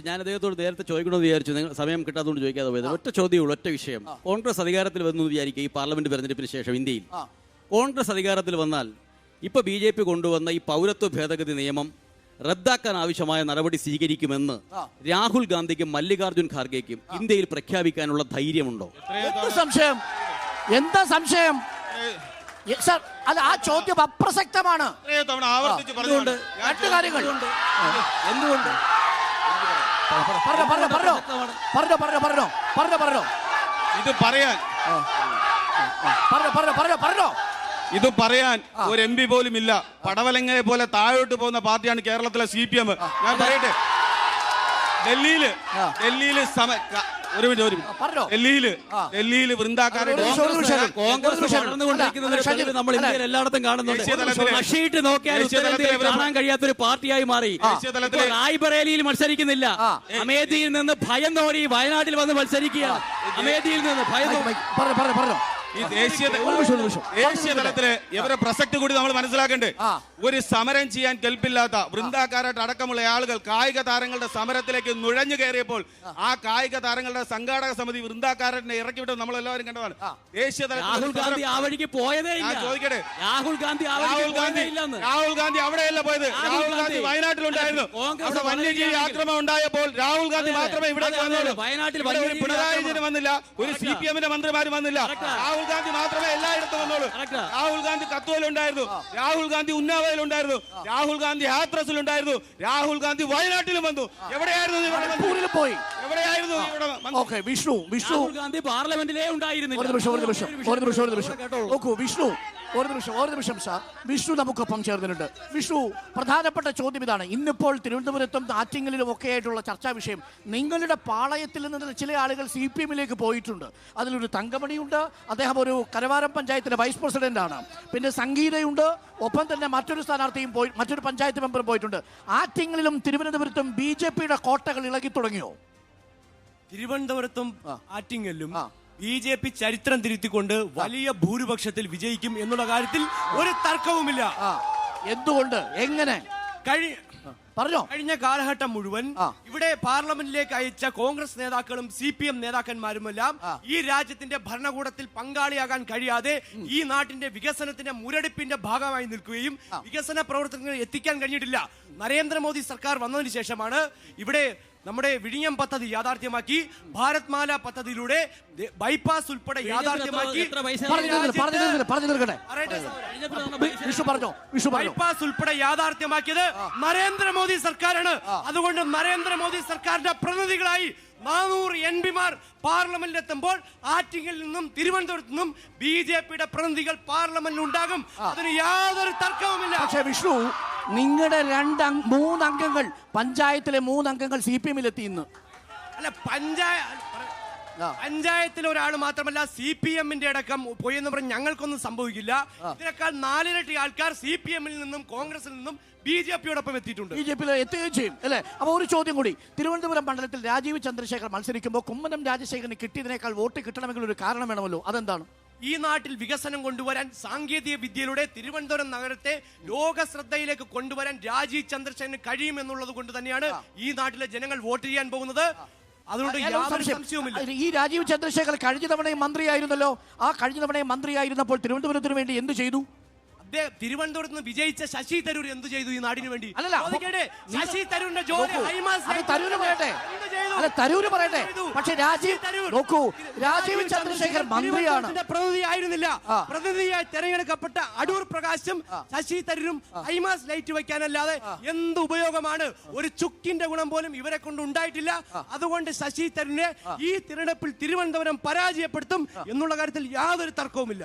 ഞാൻ അദ്ദേഹത്തോട് നേരത്തെ ചോദിക്കണമെന്ന് വിചാരിച്ചു, നിങ്ങൾ സമയം കിട്ടാത്തതുകൊണ്ട് ചോദിക്കാതെ പോയത്. ഒറ്റ ചോദ്യമുള്ളൂ, ഒറ്റ വിഷയം. കോൺഗ്രസ് അധികാരത്തിൽ വന്നു വിചാരിക്കുക, ഈ പാർലമെന്റ് തെരഞ്ഞെടുപ്പിന് ശേഷം ഇന്ത്യയിൽ കോൺഗ്രസ് അധികാരത്തിൽ വന്നാൽ ഇപ്പൊ BJP കൊണ്ടുവന്ന ഈ പൗരത്വ ഭേദഗതി നിയമം റദ്ദാക്കാൻ ആവശ്യമായ നടപടി സ്വീകരിക്കുമെന്ന് രാഹുൽ ഗാന്ധിക്കും മല്ലികാർജുൻ ഖാർഗെക്കും ഇന്ത്യയിൽ പ്രഖ്യാപിക്കാനുള്ള ധൈര്യമുണ്ടോ? എന്താ സംശയം? അത് ആ ചോദ്യം അപ്രസക്തമാണ്. എന്തുകൊണ്ട്? ഇത് പറയാൻ ഒരു MP പോലും ഇല്ല. പടവലങ്ങയെ പോലെ താഴോട്ട് പോകുന്ന പാർട്ടിയാണ് കേരളത്തിലെ CPM. ഞാൻ പറയട്ടെ, ഡൽഹിയില് വൃന്ദാക്കാരുടെ നമ്മൾ ഇന്ത്യയിൽ എല്ലായിടത്തും കാണുന്നുണ്ട്. കാണാൻ കഴിയാത്തൊരു പാർട്ടിയായി മാറി. റായ്ബറേലിയിൽ മത്സരിക്കുന്നില്ല, അമേഠിയിൽ നിന്ന് ഭയം തോന്നി വയനാട്ടിൽ വന്ന് മത്സരിക്കുക. അമേഠിയിൽ നിന്ന് ഭയം ഈ ദേശീയ തലത്തില് ഇവരെ പ്രസക്തി കൂടി നമ്മൾ മനസ്സിലാക്കണ്ടേ. ഒരു സമരം ചെയ്യാൻ കെൽപ്പില്ലാത്ത വൃന്ദാക്കാരായിട്ട് അടക്കമുള്ള ആളുകൾ കായിക താരങ്ങളുടെ സമരത്തിലേക്ക് നുഴഞ്ഞു കയറിയപ്പോൾ ആ കായിക താരങ്ങളുടെ സംഘാടക സമിതി വൃന്ദാക്കാരനെ ഇറക്കി വിട്ടത് നമ്മൾ എല്ലാവരും കണ്ടതാണ്. ദേശീയ തലത്തിൽ ചോദിക്കട്ടെ, രാഹുൽ ഗാന്ധി അവിടെയല്ല പോയത്, രാഹുൽ ഗാന്ധി വയനാട്ടിലുണ്ടായിരുന്നു. അവിടെ വന്യജീവി ആക്രമണം ഉണ്ടായപ്പോൾ രാഹുൽ ഗാന്ധി മാത്രമേ ഇവിടെ വന്നുള്ളൂ. പിണറായി വിജയൻ വന്നില്ല, ഒരു CPM മന്ത്രിമാർ വന്നില്ല. രാഹുൽ ഗാന്ധി മാത്രമേ എല്ലായിടത്തും വന്നോളൂ. രാഹുൽ ഗാന്ധി കത്വയിലുണ്ടായിരുന്നു, രാഹുൽ ഗാന്ധി ഉന്നാവയിലുണ്ടായിരുന്നു, രാഹുൽ ഗാന്ധി ഹാത്രസിലുണ്ടായിരുന്നു, രാഹുൽ ഗാന്ധി വയനാട്ടിലും വന്നു. എവിടെയായിരുന്നു? പോയി. എവിടെയായിരുന്നു? വിഷ്ണു രാഹുൽ ഗാന്ധി പാർലമെന്റിലേ ഉണ്ടായിരുന്നില്ല. ഒരു നിമിഷം സാർ. വിഷ്ണു നമുക്കൊപ്പം ചേർന്നിട്ടുണ്ട്. വിഷ്ണു, പ്രധാനപ്പെട്ട ചോദ്യം ഇതാണ്. ഇന്നിപ്പോൾ തിരുവനന്തപുരത്തും ആറ്റിങ്ങലിലും ഒക്കെ ആയിട്ടുള്ള ചർച്ചാ വിഷയം, നിങ്ങളുടെ പാളയത്തിൽ നിന്ന് ചില ആളുകൾ CPM-ലേക്ക് പോയിട്ടുണ്ട്. അതിലൊരു തങ്കമണിയുണ്ട്, അദ്ദേഹം ഒരു കരവാരം പഞ്ചായത്തിലെ വൈസ് പ്രസിഡന്റാണ്. പിന്നെ സംഗീതയുണ്ട്, ഒപ്പം തന്നെ മറ്റൊരു സ്ഥാനാർത്ഥിയും മറ്റൊരു പഞ്ചായത്ത് മെമ്പറും പോയിട്ടുണ്ട്. ആറ്റിങ്ങലിലും തിരുവനന്തപുരത്തും BJP-യുടെ കോട്ടകൾ ഇളകി തുടങ്ങിയോ? തിരുവനന്തപുരത്തും ആറ്റിങ്ങലിലും BJP ചരിത്രം തിരുത്തിക്കൊണ്ട് വലിയ ഭൂരിപക്ഷത്തിൽ വിജയിക്കും എന്നുള്ള കാര്യത്തിൽ ഒരു തർക്കവുമില്ല. എന്തുകൊണ്ട്? എങ്ങനെ? കഴിഞ്ഞ കാലഘട്ടം മുഴുവൻ ഇവിടെ പാർലമെന്റിലേക്ക് അയച്ച കോൺഗ്രസ് നേതാക്കളും CPM നേതാക്കന്മാരുമെല്ലാം ഈ രാജ്യത്തിന്റെ ഭരണകൂടത്തിൽ പങ്കാളിയാകാൻ കഴിയാതെ ഈ നാട്ടിന്റെ വികസനത്തിന്റെ മുരടിപ്പിന്റെ ഭാഗമായി നിൽക്കുകയും വികസന പ്രവർത്തനങ്ങൾ എത്തിക്കാൻ കഴിഞ്ഞിട്ടില്ല. നരേന്ദ്രമോദി സർക്കാർ വന്നതിന് ശേഷമാണ് ഇവിടെ നമ്മുടെ വിഴിഞ്ഞം പദ്ധതി യാഥാർത്ഥ്യമാക്കി, ഭാരത് മാല പദ്ധതിയിലൂടെ ബൈപ്പാസ് ഉൾപ്പെടെ യാഥാർത്ഥ്യമാക്കി, ബൈപ്പാസ് ഉൾപ്പെടെ യാഥാർത്ഥ്യമാക്കിയത് നരേന്ദ്രമോദി സർക്കാരാണ്. അതുകൊണ്ട് നരേന്ദ്രമോദി സർക്കാരിന്റെ പ്രതിനിധികളായി 400 MP-മാർ പാർലമെന്റിൽ എത്തുമ്പോൾ ആറ്റിങ്ങിൽ നിന്നും തിരുവനന്തപുരത്ത് നിന്നും BJP-യുടെ പ്രതിനിധികൾ പാർലമെന്റിൽ ഉണ്ടാകും. അതിന് യാതൊരു തർക്കവുമില്ല. പക്ഷേ വിഷ്ണു, നിങ്ങളുടെ 3 അംഗങ്ങൾ, പഞ്ചായത്തിലെ 3 അംഗങ്ങൾ CPM-ലെത്തി ഇന്ന്. അല്ല, പഞ്ചായത്തിലെ ഒരാൾ മാത്രമല്ല CPM-ന്റെ അടക്കം പോയി എന്ന് പറഞ്ഞ് ഞങ്ങൾക്കൊന്നും സംഭവിക്കില്ല. ഇതിനേക്കാൾ 4 ഇരട്ടി ആൾക്കാർ CPM-ൽ നിന്നും കോൺഗ്രസിൽ നിന്നും BJP-യോടൊപ്പം എത്തിയിട്ടുണ്ട്. BJP-യിൽ എത്തുകയും ചെയ്യും അല്ലെ? അപ്പൊ ഒരു ചോദ്യം കൂടി. തിരുവനന്തപുരം മണ്ഡലത്തിൽ രാജീവ് ചന്ദ്രശേഖർ മത്സരിക്കുമ്പോൾ കുമ്മനം രാജശേഖരന് കിട്ടിയതിനേക്കാൾ വോട്ട് കിട്ടണമെങ്കിൽ ഒരു കാരണം വേണമല്ലോ, അതെന്താണ്? ഈ നാട്ടിൽ വികസനം കൊണ്ടുവരാൻ സാങ്കേതിക വിദ്യയിലൂടെ തിരുവനന്തപുരം നഗരത്തെ ലോക ശ്രദ്ധയിലേക്ക് കൊണ്ടുവരാൻ രാജീവ് ചന്ദ്രശേഖരന് കഴിയുമെന്നുള്ളത് കൊണ്ട് തന്നെയാണ് ഈ നാട്ടിലെ ജനങ്ങൾ വോട്ട് ചെയ്യാൻ പോകുന്നത്. അതുകൊണ്ട് യാതൊരു സംശയവുമില്ല. ഈ രാജീവ് ചന്ദ്രശേഖർ കഴിഞ്ഞ തവണയും മന്ത്രിയായിരുന്നല്ലോ. ആ കഴിഞ്ഞ തവണയും മന്ത്രിയായിരുന്നപ്പോൾ തിരുവനന്തപുരത്തിന് വേണ്ടി എന്ത് ചെയ്തു? തിരുവനന്തപുരത്ത് നിന്ന് വിജയിച്ച ശശി തരൂർ എന്ത് ചെയ്തു ഈ നാടിന് വേണ്ടി? ശശി തരൂരിന്റെ തരൂര് പറയട്ടെ. പക്ഷേ രാജീവ് ചന്ദ്രശേഖർ മന്ത്രിയാണ്, പ്രതിനിധിയായിരുന്നില്ല. പ്രതിനിധിയായി തെരഞ്ഞെടുക്കപ്പെട്ട അടൂർ പ്രകാശും ശശി തരൂരും ഹൈമാസ് ലൈറ്റ് വയ്ക്കാനല്ലാതെ എന്ത് ഉപയോഗമാണ്? ഒരു ചുക്കിന്റെ ഗുണം പോലും ഇവരെ കൊണ്ട് ഉണ്ടായിട്ടില്ല. അതുകൊണ്ട് ശശി തരൂരിനെ ഈ തിരഞ്ഞെടുപ്പിൽ തിരുവനന്തപുരം പരാജയപ്പെടുത്തും എന്നുള്ള കാര്യത്തിൽ യാതൊരു തർക്കവുമില്ല.